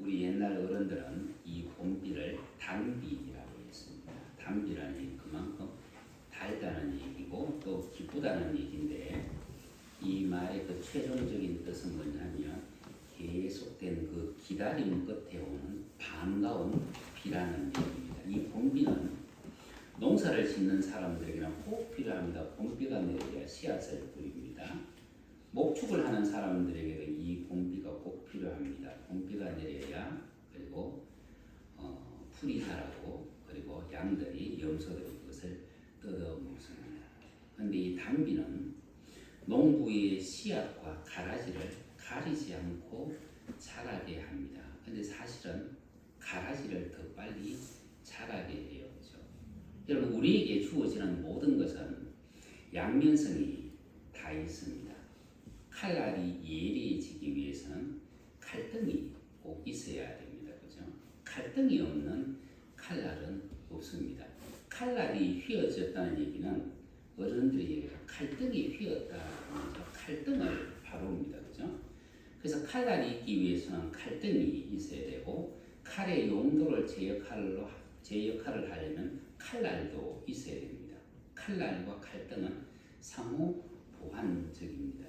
우리 옛날 어른들은 이 봄비를 단비라고 했습니다. 단비라는 얘기 그만큼 달다는 얘기고 또 기쁘다는 얘기인데 이 말의 그 최종적인 뜻은 뭐냐면 계속된 그 기다림 끝에 오는 반가운 비라는 얘기입니다. 이 봄비는 농사를 짓는 사람들에게는 꼭 필요합니다. 봄비가 내려야 씨앗을 뿌립니다. 목축을 하는 사람들에게도 이 봄비가 꼭 필요합니다. 봄비가 내려야 그리고 풀이 자라고 그리고 양들이 염소들이 그것을 뜯어 먹습니다. 그런데 이 단비는 농부의 씨앗과 가라지를 가리지 않고 자라게 합니다. 그런데 사실은 가라지를 더 빨리 자라게 해요. 그렇죠? 여러분 우리에게 주어지는 모든 것은 양면성이 다 있습니다. 칼날이 예리해지기 위해서는 칼등이 꼭 있어야 됩니다. 그죠? 칼등이 없는 칼날은 없습니다. 칼날이 휘어졌다는 얘기는 어른들이 칼등이 휘었다 하면서 칼등을 바로입니다. 그죠? 그래서 칼날이 있기 위해서는 칼등이 있어야 되고 칼의 용도를 제 역할을 하려면 칼날도 있어야 됩니다. 칼날과 칼등은 상호 보완적입니다.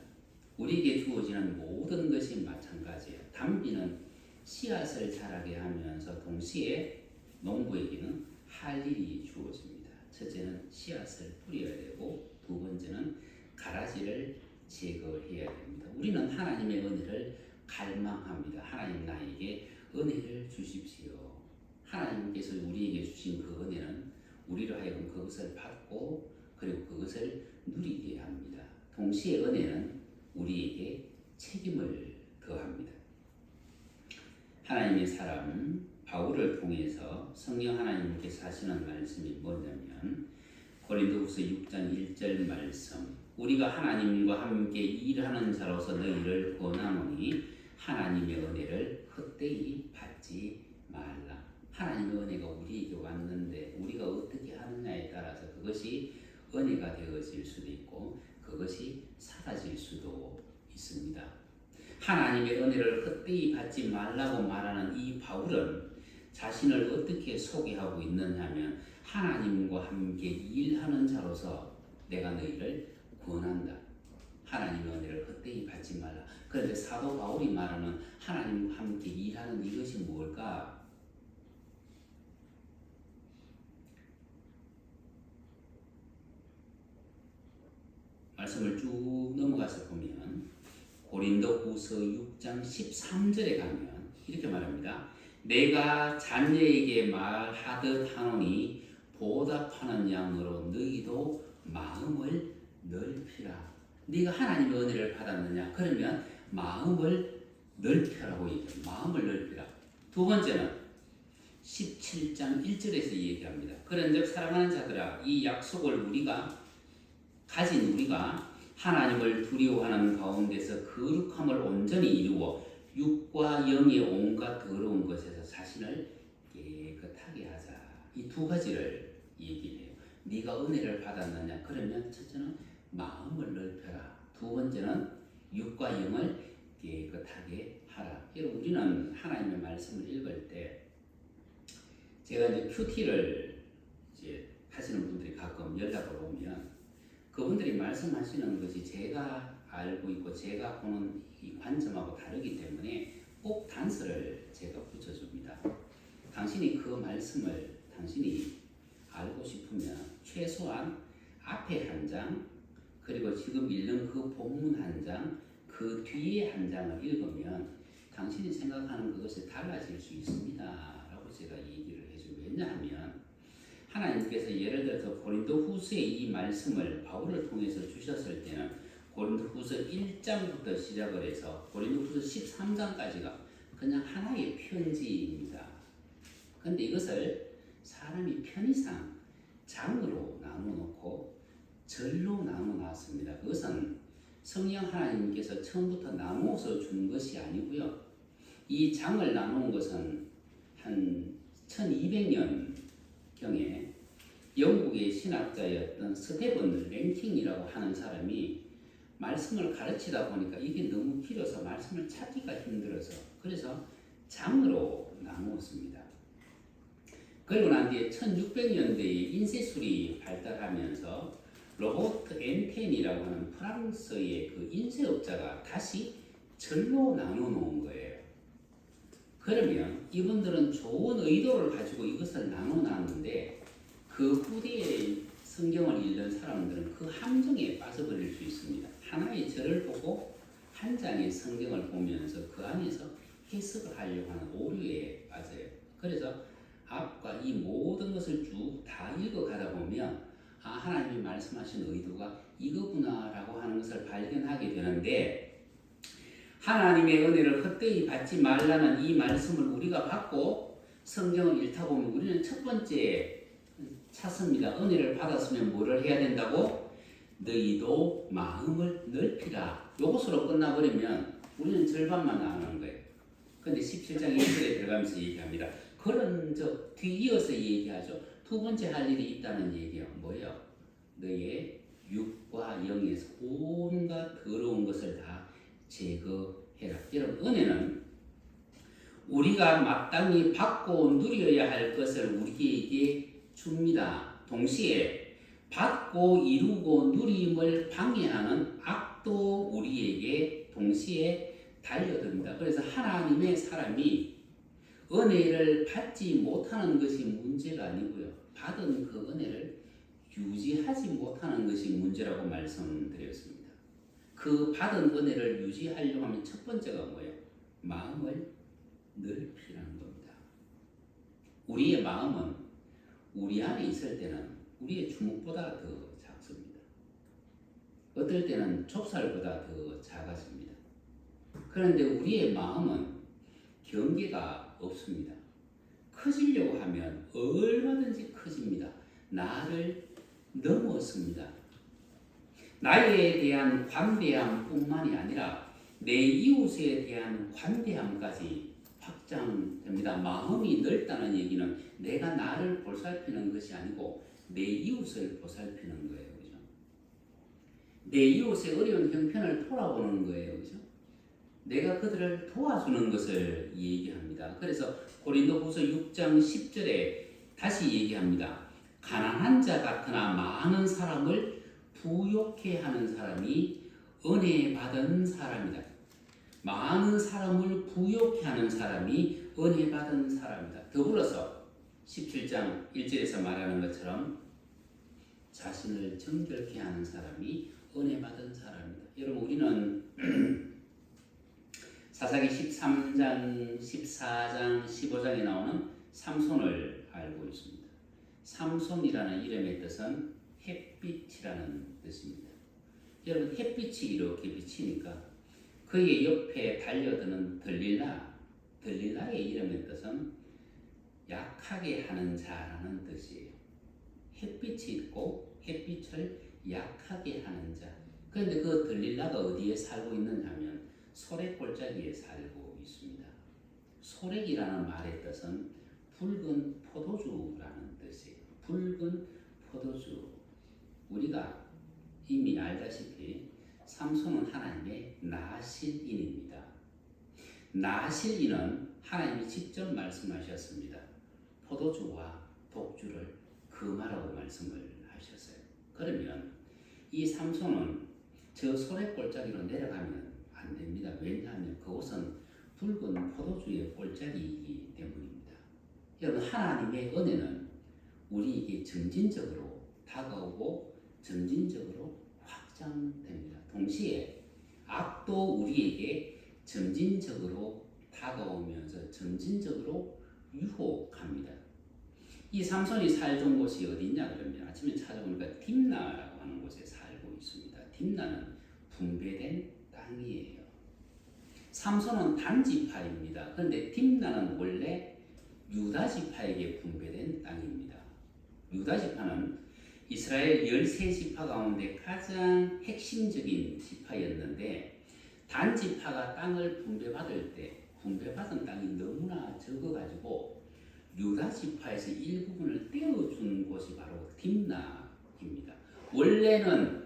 우리에게 주어지는 모든 것이 마찬가지예요. 단비는 씨앗을 자라게 하면서 동시에 농부에게는 할 일이 주어집니다. 첫째는 씨앗을 뿌려야 되고 두 번째는 가라지를 제거해야 됩니다. 우리는 하나님의 은혜를 갈망합니다. 하나님 나에게 은혜를 주십시오. 하나님께서 우리에게 주신 그 은혜는 우리로 하여금 그것을 받고 그리고 그것을 누리게 합니다. 동시에 은혜는 우리에게 책임을 더합니다. 하나님의 사람 바울을 통해서 성령 하나님께서 하시는 말씀이 뭐냐면 고린도후서 6장 1절 말씀 우리가 하나님과 함께 일하는 자로서 너희를 권하노니 하나님의 은혜를 헛되이 받지 말라. 하나님의 은혜가 우리에게 왔는데 우리가 어떻게 하느냐에 따라서 그것이 은혜가 되어질 수도 있고 그것이 사라질 수도 있습니다. 하나님의 은혜를 헛되이 받지 말라고 말하는 이 바울은 자신을 어떻게 소개하고 있느냐면 하나님과 함께 일하는 자로서 내가 너희를 권한다. 하나님의 은혜를 헛되이 받지 말라. 그런데 사도 바울이 말하는 하나님과 함께 일하는 이것이 뭘까? 말씀을 쭉 넘어가서 보면 고린도후서 6장 13절에 가면 이렇게 말합니다. 내가 자녀에게 말하듯 하노니 보답하는 양으로 너희도 마음을 넓히라. 네가 하나님의 은혜를 받았느냐? 그러면 마음을 넓혀라고 얘기해요. 마음을 넓히라. 두 번째는 17장 1절에서 얘기합니다. 그런즉 사랑하는 자들아 이 약속을 우리가 하나님을 두려워하는 가운데서 거룩함을 온전히 이루어 육과 영의 온갖 더러운 것에서 자신을 깨끗하게 하자. 이 두 가지를 얘기해요. 네가 은혜를 받았느냐? 그러면 첫째는 마음을 넓혀라. 두 번째는 육과 영을 깨끗하게 하라. 여러분 우리는 하나님의 말씀을 읽을 때 제가 이제 큐티를 이제 하시는 분들이 가끔 연락을 오면 그분들이 말씀하시는 것이 제가 알고 있고 제가 보는 이 관점하고 다르기 때문에 꼭 단서를 제가 붙여줍니다. 당신이 그 말씀을 당신이 알고 싶으면 최소한 앞에 한 장 그리고 지금 읽는 그 본문 한 장, 그 뒤에 한 장을 읽으면 당신이 생각하는 그것이 달라질 수 있습니다. 라고 제가 얘기를 해줘요. 왜냐하면 하나님께서 예를 들어서 고린도후서의 이 말씀을 바울을 통해서 주셨을 때는 고린도후서 1장부터 시작을 해서 고린도후서 13장까지가 그냥 하나의 편지입니다. 그런데 이것을 사람이 편의상 장으로 나눠놓고 절로 나눠놨습니다. 그것은 성령 하나님께서 처음부터 나누어서 준 것이 아니고요. 이 장을 나누은 것은 한 1200년경에 영국의 신학자였던 스테븐 랭킹이라고 하는 사람이 말씀을 가르치다 보니까 이게 너무 길어서 말씀을 찾기가 힘들어서 그래서 장으로 나누었습니다. 그리고 난 뒤에 1600년대에 인쇄술이 발달하면서 로버트 엔텐이라고 하는 프랑스의 그 인쇄업자가 다시 절로 나눠 놓은 거예요. 그러면 이분들은 좋은 의도를 가지고 이것을 나눠 놨는데 그 후대에 성경을 읽는 사람들은 그 함정에 빠져버릴 수 있습니다. 하나의 절을 보고 한 장의 성경을 보면서 그 안에서 해석을 하려고 하는 오류에 빠져요. 그래서 앞과 이 모든 것을 쭉 다 읽어가다 보면 하나님이 말씀하신 의도가 이거구나라고 하는 것을 발견하게 되는데, 하나님의 은혜를 헛되이 받지 말라는 이 말씀을 우리가 받고 성경을 읽다 보면 우리는 첫 번째 찾습니다. 은혜를 받았으면 뭐를 해야 된다고? 너희도 마음을 넓히라. 요것으로 끝나버리면 우리는 절반만 나오는 거예요. 근데 17장 1절에 들어가면서 얘기합니다. 그런 저 뒤이어서 얘기하죠. 두 번째 할 일이 있다는 얘기예요. 뭐예요? 너의 육과 영에서 온갖 더러운 것을 다 제거해라. 여러분, 은혜는 우리가 마땅히 받고 누려야 할 것을 우리에게 줍니다. 동시에 받고 이루고 누림을 방해하는 악도 우리에게 동시에 달려듭니다. 그래서 하나님의 사람이 은혜를 받지 못하는 것이 문제가 아니고요. 받은 그 은혜를 유지하지 못하는 것이 문제라고 말씀드렸습니다. 그 받은 은혜를 유지하려고 하면 첫 번째가 뭐예요? 마음을 넓히라는 겁니다. 우리의 마음은 우리 안에 있을 때는 우리의 주먹보다 더 작습니다. 어떨 때는 좁쌀보다 더 작아집니다. 그런데 우리의 마음은 경계가 없습니다. 커지려고 하면 얼마든지 커집니다. 나를 넘었습니다. 나에 대한 관대함뿐만이 아니라 내 이웃에 대한 관대함까지 확장됩니다. 마음이 넓다는 얘기는 내가 나를 보살피는 것이 아니고 내 이웃을 보살피는 거예요. 그죠? 내 이웃의 어려운 형편을 돌아보는 거예요. 그죠? 내가 그들을 도와주는 것을 얘기합니다. 그래서 고린도후서 6장 10절에 다시 얘기합니다. 가난한 자 같으나 많은 사람을 부욕해 하는 사람이 은혜 받은 사람이다. 많은 사람을 부욕해 하는 사람이 은혜 받은 사람이다. 더불어서 17장 1절에서 말하는 것처럼 자신을 정결케 하는 사람이 은혜 받은 사람이다. 여러분, 우리는 사사기 13장, 14장, 15장에 나오는 삼손을 알고 있습니다. 삼손이라는 이름의 뜻은 햇빛이라는 뜻입니다. 여러분, 햇빛이 이렇게 비치니까 그의 옆에 달려드는 들릴라의 이름의 뜻은 약하게 하는 자라는 뜻이에요. 햇빛이 있고 햇빛을 약하게 하는 자. 그런데 그 들릴라가 어디에 살고 있느냐 하면 소래골짜기에 살고 있습니다. 소래기라는 말의 뜻은 붉은 포도주라는 뜻이에요. 붉은 포도주. 우리가 이미 알다시피 삼손은 하나님의 나실인입니다. 나실인은 하나님이 직접 말씀하셨습니다. 포도주와 독주를 금하라고 말씀을 하셨어요. 그러면 이 삼손은 저 소래골짜기로 내려가면 안 됩니다. 왜냐하면 그곳은 붉은 포도주의 골짜기이기 때문입니다. 여러분, 하나님의 은혜는 우리에게 점진적으로 다가오고 점진적으로 확장됩니다. 동시에 악도 우리에게 점진적으로 다가오면서 점진적으로 유혹합니다. 이 삼손이 살던 곳이 어디냐 그러면 아침에 찾아보니까 딥나라고 하는 곳에 살고 있습니다. 딥나는 분배된 땅이에요. 삼손은 단지파입니다. 그런데 딥나는 원래 유다지파에게 분배된 땅입니다. 유다지파는 이스라엘 13지파 가운데 가장 핵심적인 지파였는데, 단지파가 땅을 분배받을 때 분배받은 땅이 너무나 적어가지고 유다지파에서 일부분을 떼어준 곳이 바로 딥나입니다. 원래는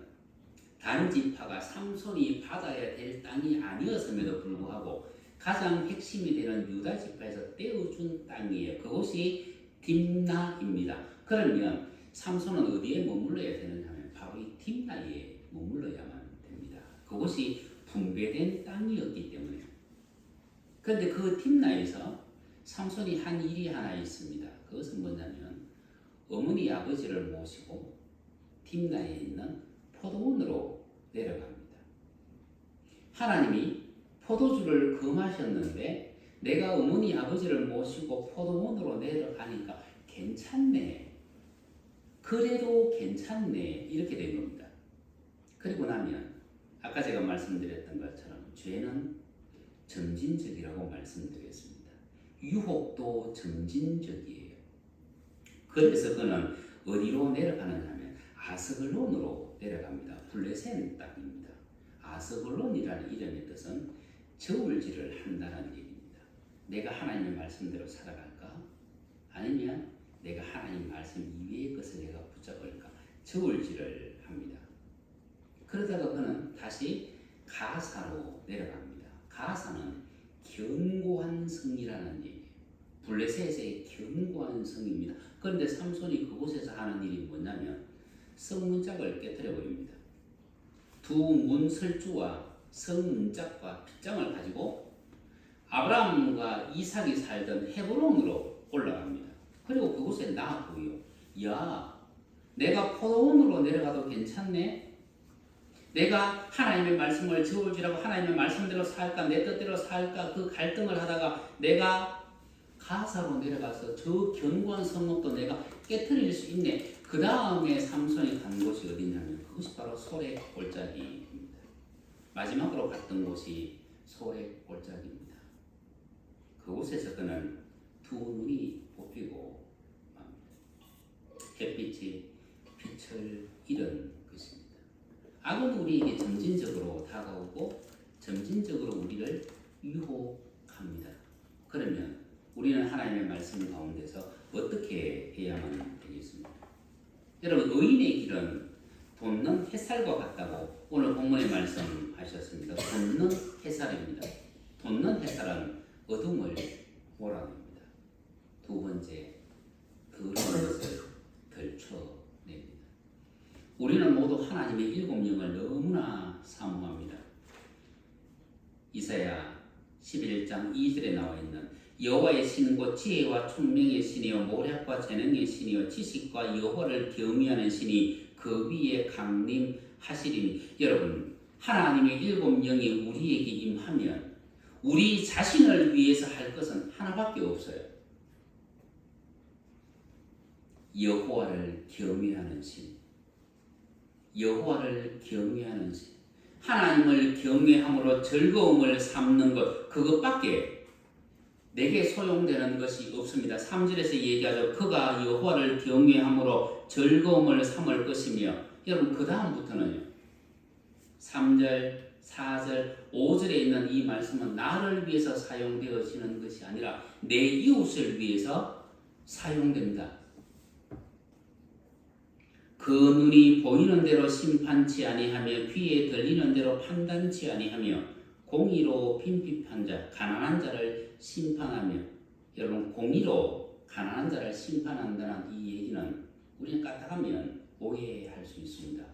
단지파가 삼손이 받아야 될 땅이 아니었음에도 불구하고 가장 핵심이 되는 유다 지파에서 떼어준 땅이에요. 그곳이 딥나입니다. 그러면 삼손은 어디에 머물러야 되느냐 하면 바로 이 딥나에 머물러야만 됩니다. 그곳이 분배된 땅이었기 때문에. 그런데 그 딥나에서 삼손이 한 일이 하나 있습니다. 그것은 뭐냐면 어머니 아버지를 모시고 딥나에 있는 포도원으로 내려갑니다. 하나님이 포도주를 금하셨는데 내가 어머니 아버지를 모시고 포도원으로 내려가니까 괜찮네. 그래도 괜찮네. 이렇게 된 겁니다. 그리고 나면 아까 제가 말씀드렸던 것처럼 죄는 점진적이라고 말씀드렸습니다. 유혹도 점진적이에요. 그래서 그는 어디로 내려가느냐 하면 아스글론으로 내려갑니다. 블레셋 땅입니다. 아스글론이라는 이름의 뜻은 저울질을 한다는 얘기입니다. 내가 하나님의 말씀대로 살아갈까? 아니면 내가 하나님 말씀 이외의 것을 내가 붙잡을까? 저울질을 합니다. 그러다가 그는 다시 가사로 내려갑니다. 가사는 견고한 성이라는 얘기예요. 블레셋의 견고한 성입니다. 그런데 삼손이 그곳에서 하는 일이 뭐냐면 성문짝을 깨뜨려 버립니다. 두 문설주와 성문짝과 빗장을 가지고 아브라함과 이삭이 살던 헤브론으로 올라갑니다. 그리고 그곳에 나왔고요. 야, 내가 포도원으로 내려가도 괜찮네? 내가 하나님의 말씀을 저울질하고 하나님의 말씀대로 살까 내 뜻대로 살까 그 갈등을 하다가 내가 가사로 내려가서 저 견고한 성읍도 내가 깨트릴 수 있네. 그 다음에 삼손이 간 곳이 어디냐면 그것이 바로 소래 골짜기입니다. 마지막으로 갔던 곳이 소래 골짜기입니다. 그곳에서 그는 두 눈이 뽑히고 햇빛이 빛을 잃은 것입니다. 악은 우리에게 점진적으로 다가오고 점진적으로 우리를 유혹합니다. 그러면 우리는 하나님의 말씀 가운데서 어떻게 해야만 되겠습니까? 여러분, 의인의 길은 돋는 햇살과 같다고 오늘 본문에 말씀하셨습니다. 돋는 햇살입니다. 돋는 햇살은 어둠을 몰아냅니다. 두 번째, 더러운 것을 덜쳐냅니다. 우리는 모두 하나님의 일곱 영을 너무나 사모합니다. 이사야 11장 2절에 나와 있는 여호와의 신은 곧 지혜와 총명의 신이요 모략과 재능의 신이요 지식과 여호와를 경외하는 신이 그 위에 강림하시리니. 여러분, 하나님의 일곱 영이 우리에게 임하면 우리 자신을 위해서 할 것은 하나밖에 없어요. 여호와를 경외하는 신. 여호와를 경외하는 신. 하나님을 경외함으로 즐거움을 삼는 것, 그것밖에 내게 소용되는 것이 없습니다. 3절에서 얘기하죠. 그가 여호와를 경외함으로 즐거움을 삼을 것이며, 여러분 그 다음부터는요. 3절, 4절, 5절에 있는 이 말씀은 나를 위해서 사용되어지는 것이 아니라 내 이웃을 위해서 사용됩니다. 그 눈이 보이는 대로 심판치 아니하며 귀에 들리는 대로 판단치 아니하며 공의로 빈핍한 자, 가난한 자를 심판하며. 여러분, 공의로 가난한 자를 심판한다는 이 얘기는 우리는 까딱하면 오해할 수 있습니다.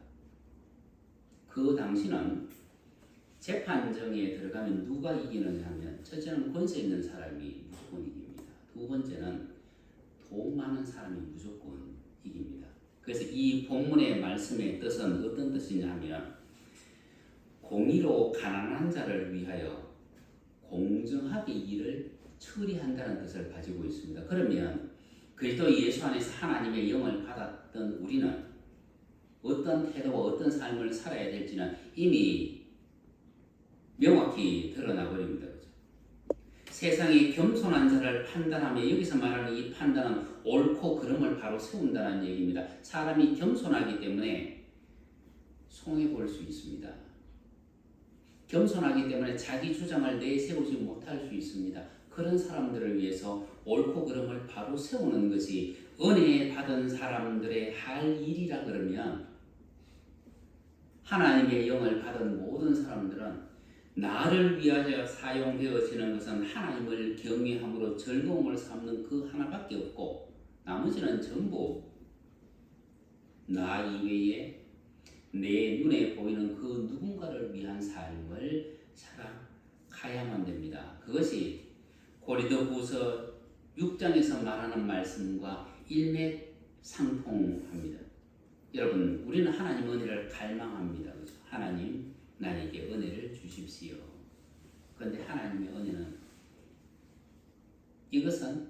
그 당시는 재판정에 들어가면 누가 이기느냐 하면 첫째는 권세 있는 사람이 무조건 이깁니다. 두 번째는 돈 많은 사람이 무조건 이깁니다. 그래서 이 본문의 말씀의 뜻은 어떤 뜻이냐 하면 공의로 가난한 자를 위하여 공정하게 일을 처리한다는 뜻을 가지고 있습니다. 그러면 그리스도 예수 안에서 하나님의 영을 받았던 우리는 어떤 태도와 어떤 삶을 살아야 될지는 이미 명확히 드러나 버립니다. 그렇죠? 세상의 겸손한 자를 판단하며, 여기서 말하는 이 판단은 옳고 그름을 바로 세운다는 얘기입니다. 사람이 겸손하기 때문에 손해볼 수 있습니다. 겸손하기 때문에 자기 주장을 내세우지 못할 수 있습니다. 그런 사람들을 위해서 옳고 그름을 바로 세우는 것이 은혜 받은 사람들의 할 일이라 그러면, 하나님의 영을 받은 모든 사람들은 나를 위하여 사용되어지는 것은 하나님을 경외함으로 즐거움을 삼는 그 하나밖에 없고 나머지는 전부 나 이외에 내 눈에 보이는 그 누군가를 위한 삶을 살아가야만 됩니다. 그것이 고린도후서 6장에서 말하는 말씀과 일맥상통합니다. 여러분, 우리는 하나님 은혜를 갈망합니다. 그렇죠? 하나님, 나에게 은혜를 주십시오. 그런데 하나님의 은혜는 이것은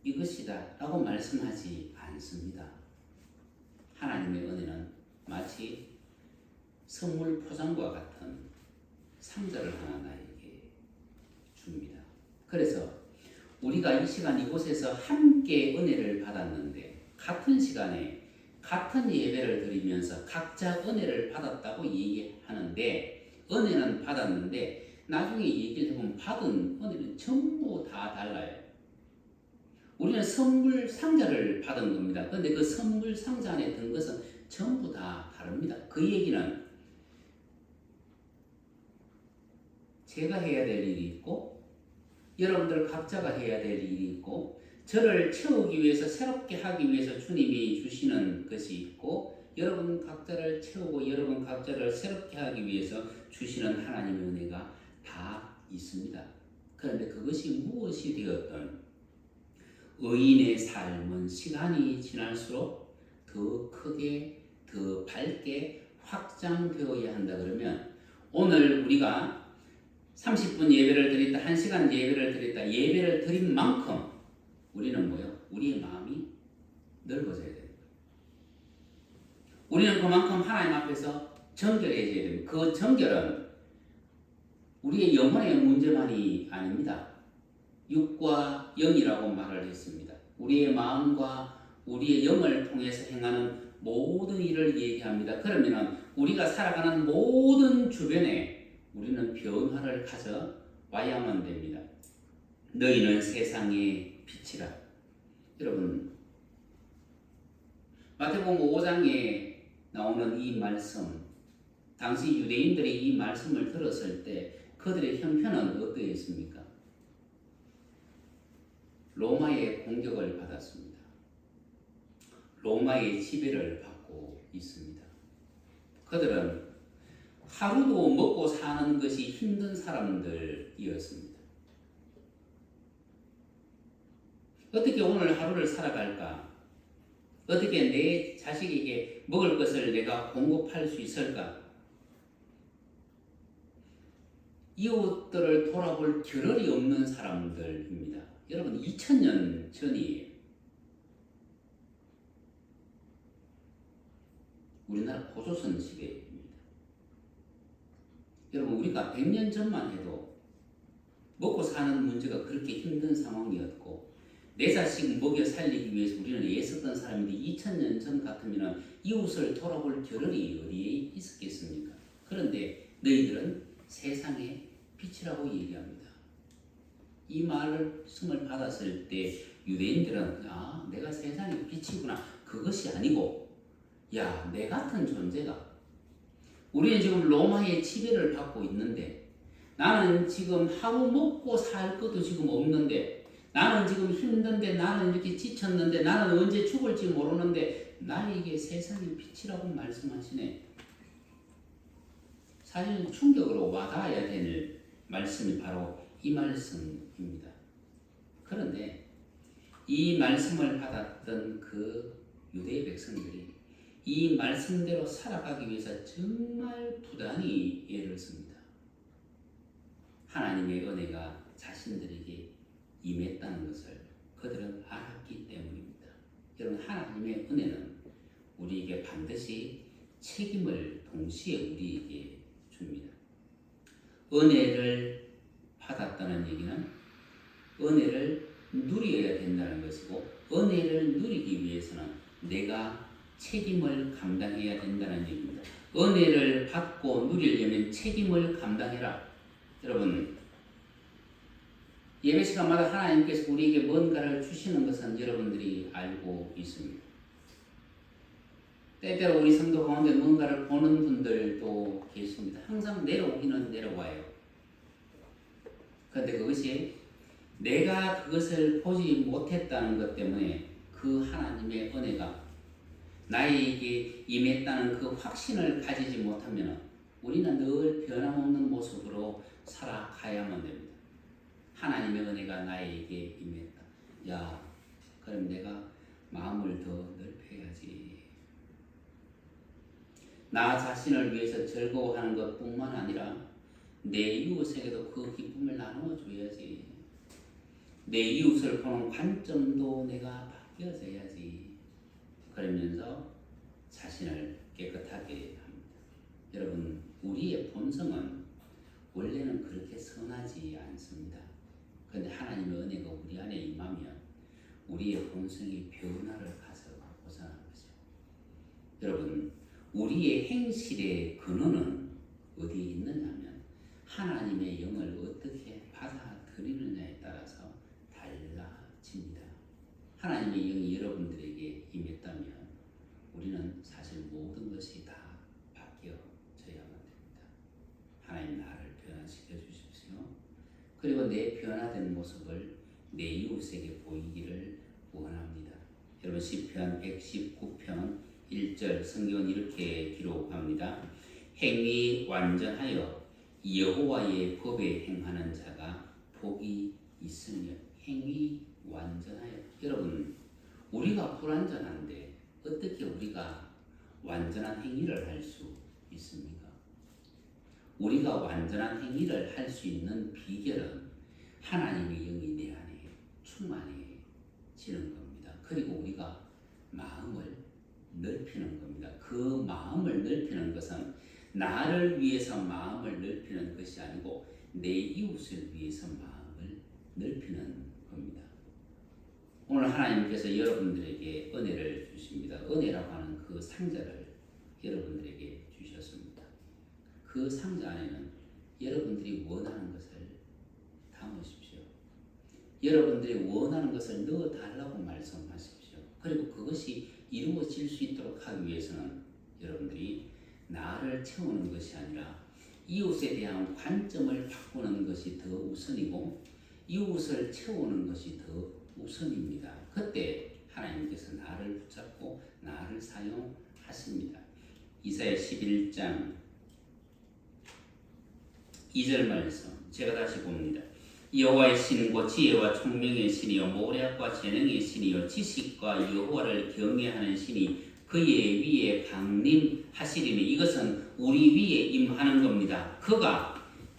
이것이다 라고 말씀하지 않습니다. 하나님의 은혜는 마치 선물 포장과 같은 상자를 하나 나에게 줍니다. 그래서 우리가 이 시간 이곳에서 함께 은혜를 받았는데 같은 시간에 같은 예배를 드리면서 각자 은혜를 받았다고 얘기하는데 은혜는 받았는데 나중에 얘기를 해보면 받은 은혜는 전부 다 달라요. 우리는 선물 상자를 받은 겁니다. 그런데 그 선물 상자 안에 든 것은 전부 다 다릅니다. 그 얘기는 제가 해야 될 일이 있고 여러분들 각자가 해야 될 일이 있고 저를 채우기 위해서 새롭게 하기 위해서 주님이 주시는 것이 있고 여러분 각자를 채우고 여러분 각자를 새롭게 하기 위해서 주시는 하나님의 은혜가 다 있습니다. 그런데 그것이 무엇이 되었든 의인의 삶은 시간이 지날수록 더 크게 더 밝게 확장되어야 한다 그러면 오늘 우리가 30분 예배를 드렸다 1시간 예배를 드렸다 예배를 드린 만큼 우리는 뭐요? 우리의 마음이 넓어져야 됩니다. 우리는 그만큼 하나님 앞에서 정결해져야 됩니다. 그 정결은 우리의 영혼의 문제만이 아닙니다. 육과 영이라고 말을 했습니다. 우리의 마음과 우리의 영을 통해서 행하는 모든 일을 얘기합니다. 그러면 우리가 살아가는 모든 주변에 우리는 변화를 가져와야만 됩니다. 너희는 세상의 빛이라. 여러분 마태복음 5장에 나오는 이 말씀 당시 유대인들이 이 말씀을 들었을 때 그들의 형편은 어떠했습니까? 로마의 공격을 받았습니다. 로마의 지배를 받고 있습니다. 그들은 하루도 먹고 사는 것이 힘든 사람들이었습니다. 어떻게 오늘 하루를 살아갈까? 어떻게 내 자식에게 먹을 것을 내가 공급할 수 있을까? 이웃들을 돌아볼 겨를이 없는 사람들입니다. 여러분 2000년 전이에요. 우리나라 고조선 시대입니다. 여러분 우리가 100년 전만 해도 먹고 사는 문제가 그렇게 힘든 상황이었고 내 자식 먹여 살리기 위해서 우리는 애썼던 사람인데 2000년 전 같으면 이웃을 돌아볼 겨를이 어디에 있었겠습니까? 그런데 너희들은 세상의 빛이라고 얘기합니다. 이 말씀을 받았을 때 유대인들은 아 내가 세상의 빛이구나 그것이 아니고 야 내 같은 존재가 우리는 지금 로마의 지배를 받고 있는데 나는 지금 하루 먹고 살 것도 지금 없는데 나는 지금 힘든데 나는 이렇게 지쳤는데 나는 언제 죽을지 모르는데 나에게 세상의 빛이라고 말씀하시네. 사실 충격으로 와닿아야 될 말씀이 바로 이 말씀입니다. 그런데 이 말씀을 받았던 그 유대 백성들이 이 말씀대로 살아가기 위해서 정말 부단히 애를 씁니다. 하나님의 은혜가 자신들에게 임했다는 것을 그들은 알았기 때문입니다. 여러분 하나님의 은혜는 우리에게 반드시 책임을 동시에 우리에게 줍니다. 은혜를 받았다는 얘기는 은혜를 누려야 된다는 것이고 은혜를 누리기 위해서는 내가 책임을 감당해야 된다는 얘기입니다. 은혜를 받고 누리려면 책임을 감당해라. 여러분 예배 시간마다 하나님께서 우리에게 뭔가를 주시는 것은 여러분들이 알고 있습니다. 때때로 우리 성도 가운데 뭔가를 보는 분들도 계십니다. 항상 내려오기는 내려와요. 그런데 그것이 내가 그것을 보지 못했다는 것 때문에 그 하나님의 은혜가 나에게 임했다는 그 확신을 가지지 못하면 우리는 늘 변함없는 모습으로 살아가야만 됩니다. 하나님의 은혜가 나에게 임했다. 야, 그럼 내가 마음을 더 넓혀야지. 나 자신을 위해서 즐거워하는 것뿐만 아니라 내 이웃에게도 그 기쁨을 나누어 줘야지. 내 이웃을 보는 관점도 내가 바뀌어져야지. 그러면서 자신을 깨끗하게 합니다. 여러분, 우리의 본성은 원래는 그렇게 선하지 않습니다. 그런데 하나님의 은혜가 우리 안에 임하면 우리의 본성이 변화를 가져오자는 거죠. 여러분, 우리의 행실의 근원은 어디에 있느냐면 하나님의 영을 어떻게 받아들이느냐에 따라서 달라집니다. 하나님의 영이 여러분들에게 임했다면 우리는 사실 모든 것이 다 바뀌어져야만 됩니다. 하나님 나를 변화시켜 주십시오. 그리고 내 변화된 모습을 내 이웃에게 보이기를 원합니다. 여러분, 시편 119편 1절 성경은 이렇게 기록합니다. 행위 완전하여 여호와의 법에 행하는 자가 복이 있으며. 행위 완전하여. 여러분, 우리가 불완전한데 어떻게 우리가 완전한 행위를 할 수 있습니까? 우리가 완전한 행위를 할 수 있는 비결은 하나님의 영이 내 안에 충만해지는 겁니다. 그리고 우리가 마음을 넓히는 겁니다. 그 마음을 넓히는 것은 나를 위해서 마음을 넓히는 것이 아니고 내 이웃을 위해서 마음을 넓히는 겁니다. 오늘 하나님께서 여러분들에게 은혜를 주십니다. 은혜라고 하는 그 상자를 여러분들에게 주셨습니다. 그 상자 안에는 여러분들이 원하는 것을 담으십시오. 여러분들이 원하는 것을 넣어달라고 말씀하십시오. 그리고 그것이 이루어질 수 있도록 하기 위해서는 여러분들이 나를 채우는 것이 아니라 이웃에 대한 관점을 바꾸는 것이 더 우선이고 이웃을 채우는 것이 더 우선입니다. 그때 하나님께서 나를 붙잡고 나를 사용하십니다. 이사야 11장 2절 말씀 제가 다시 봅니다. 여호와의 신은 곧 지혜와 총명의 신이요 모략과 재능의 신이요 지식과 여호와를 경외하는 신이 그의 위에 강림하시리니. 이것은 우리 위에 임하는 겁니다. 그가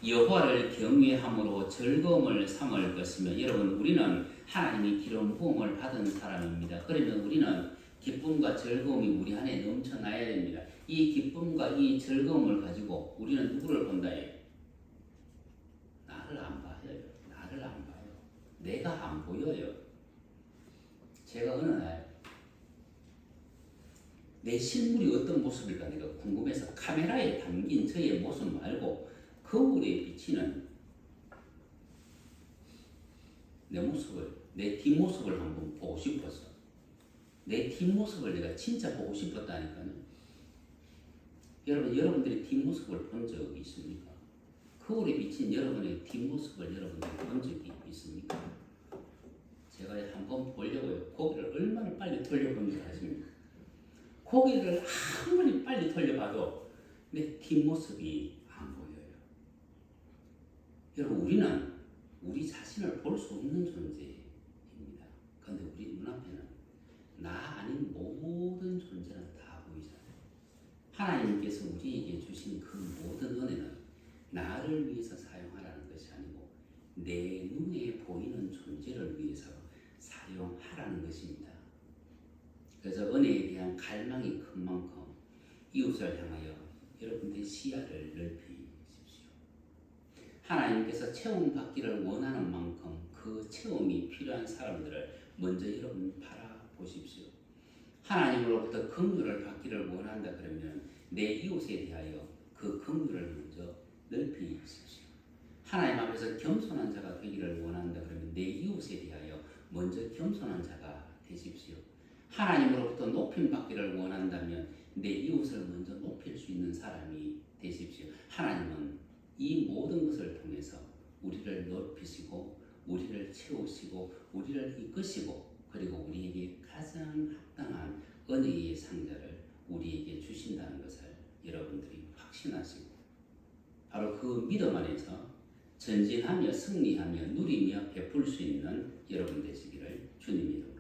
여호와를 경외함으로 즐거움을 삼을 것이며. 여러분, 우리는 하나님이 기름 부음을 받은 사람입니다. 그러면 우리는 기쁨과 즐거움이 우리 안에 넘쳐나야 됩니다. 이 기쁨과 이 즐거움을 가지고 우리는 누구를 본다예요? 나를 안 봐요. 나를 안 봐요. 내가 안 보여요. 제가 어느 날 내 실물이 어떤 모습일까 내가 궁금해서 카메라에 담긴 저의 모습 말고 거울에 비치는 내 모습을, 내 뒷모습을 한번 보고 싶었어. 내 뒷모습을 내가 진짜 보고 싶었다니까요. 여러분, 여러분들이 뒷모습을 본 적이 있습니까? 거울에 비친 여러분의 뒷모습을 여러분들이 본 적이 있습니까? 제가 한번 보려고요. 고개를 얼마나 빨리 돌려본 줄 아십니까? 고개를 아무리 빨리 돌려봐도 내 뒷모습이 안 보여요. 여러분, 우리는 우리 자신을 볼 수 없는 존재입니다. 그런데 우리 눈앞에는 나 아닌 모든 존재는 다 보이잖아요. 하나님께서 우리에게 주신 그 모든 은혜는 나를 위해서 사용하라는 것이 아니고 내 눈에 보이는 존재를 위해서 사용하라는 것입니다. 그래서 은혜에 대한 갈망이 큰 만큼 이웃을 향하여 여러분들의 시야를 넓히십시오. 하나님께서 체험받기를 원하는 만큼 그 체험이 필요한 사람들을 먼저 여러분 바라보십시오. 하나님으로부터 긍휼을 받기를 원한다 그러면 내 이웃에 대하여 그 긍휼을 먼저 넓히십시오. 하나님 앞에서 겸손한 자가 되기를 원한다 그러면 내 이웃에 대하여 먼저 겸손한 자가 되십시오. 하나님으로부터 높임 받기를 원한다면 내 이웃을 먼저 높일 수 있는 사람이 되십시오. 하나님은 이 모든 것을 통해서 우리를 높이시고 우리를 채우시고 우리를 이끄시고 그리고 우리에게 가장 합당한 은혜의 상자를 우리에게 주신다는 것을 여러분들이 확신하시고 바로 그 믿음 안에서 전진하며 승리하며 누리며 베풀 수 있는 여러분 되시기를 주님 이름으로